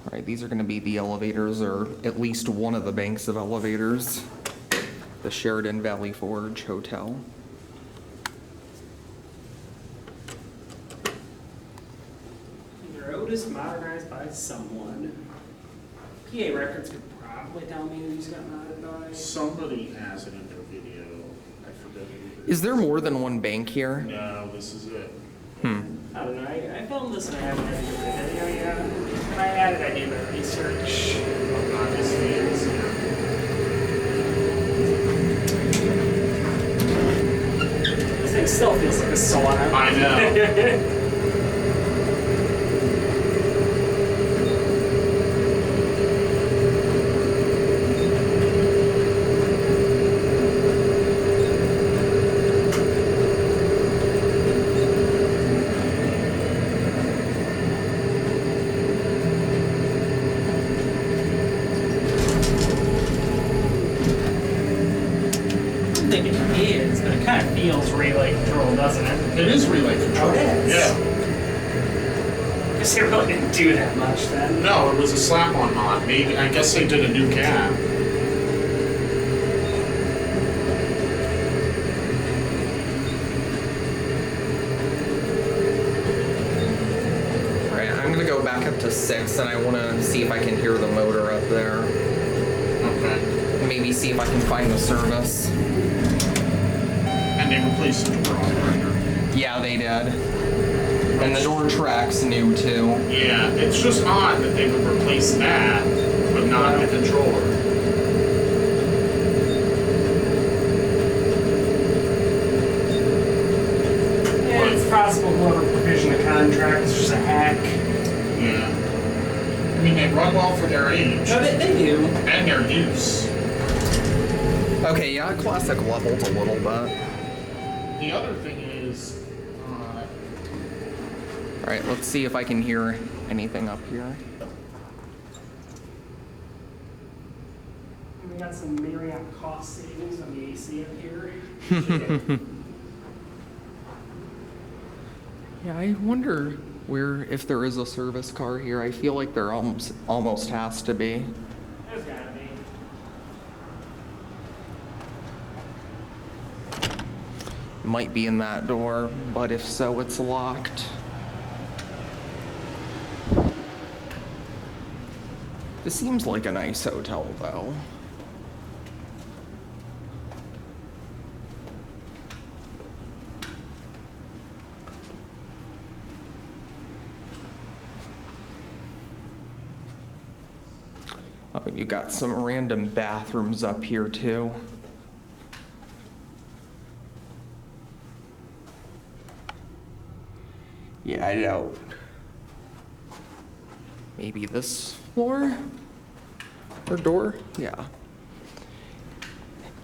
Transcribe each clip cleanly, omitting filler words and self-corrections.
All right, these are going to be the elevators, or at least one of the banks of elevators. The Sheraton Valley Forge Hotel. Either Otis, modernized by someone. PA Records could probably tell me who these got modded by. Somebody has it in their video. I forget who it Is there more than one bank here? No, this is it. I don't know, I filmed this and I haven't edited the video yet. When I added, I did my research. Obviously, it's, This thing still feels like a sauna. I know. Feels relay control, doesn't it? It is relay control. Oh, it is? Yeah. Guess they really didn't do that much then. No, it was a slap-on mod. Maybe, I guess they did a new cab. All right, I'm going to go back up to 6, and I want to see if I can hear the motor up there. Okay. Maybe see if I can find the service. And they replaced the door operator. Yeah, they did. And the door track's new too. Yeah, it's just odd that they would replace that, but not the controller. Yeah, it's possible whoever provisioned the contract is just a hack. Yeah. I mean, they run well for their age. No, they do. And their use. Okay, yeah, classic leveled a little bit. The other thing is, All right, let's see if I can hear anything up here. We got some Marriott cost savings on the AC up here. Yeah, I wonder if there is a service car here. I feel like there almost has to be. There's gotta be. It might be in that door, but if so, it's locked. This seems like a nice hotel, though. Oh, you got some random bathrooms up here, too. Yeah, I know. Maybe this floor? Or door? Yeah.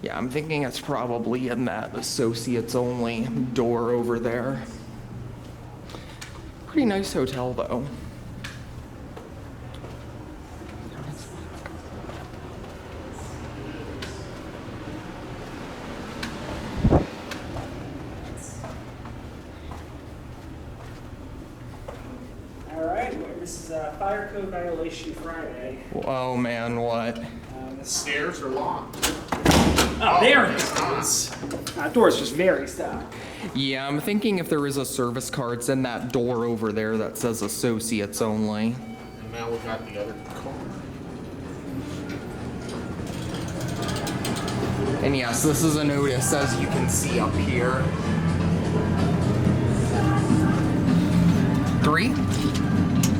Yeah, I'm thinking it's probably in that associates only door over there. Pretty nice hotel, though. This is a fire code violation Friday. Oh man, what? the stairs are locked. Oh, there it is. That door's just very stuck. Yeah, I'm thinking if there is a service car, it's in that door over there that says associates only. And now we got the other car. And yes, this is an Otis, as you can see up here. 3?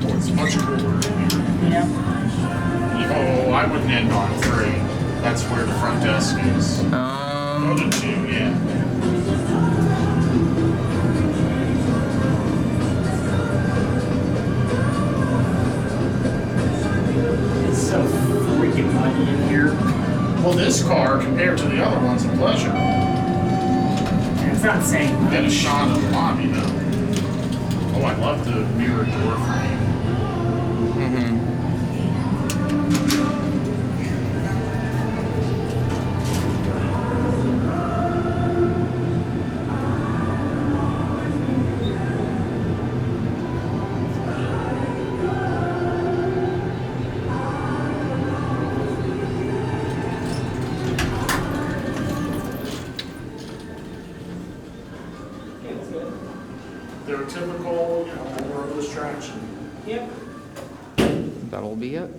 Oh, it's much cooler in here. Yeah. Oh, I wouldn't end on 3. That's where the front desk is. Go to 2, yeah. It's so freaking muddy in here. Well, this car, compared to the other one's a pleasure. And it's not saying much. Get a shot of the lobby, though. Oh, I love the mirror door frame. Feels good. They're typical, you know, Otis traction. Yep. That'll be it.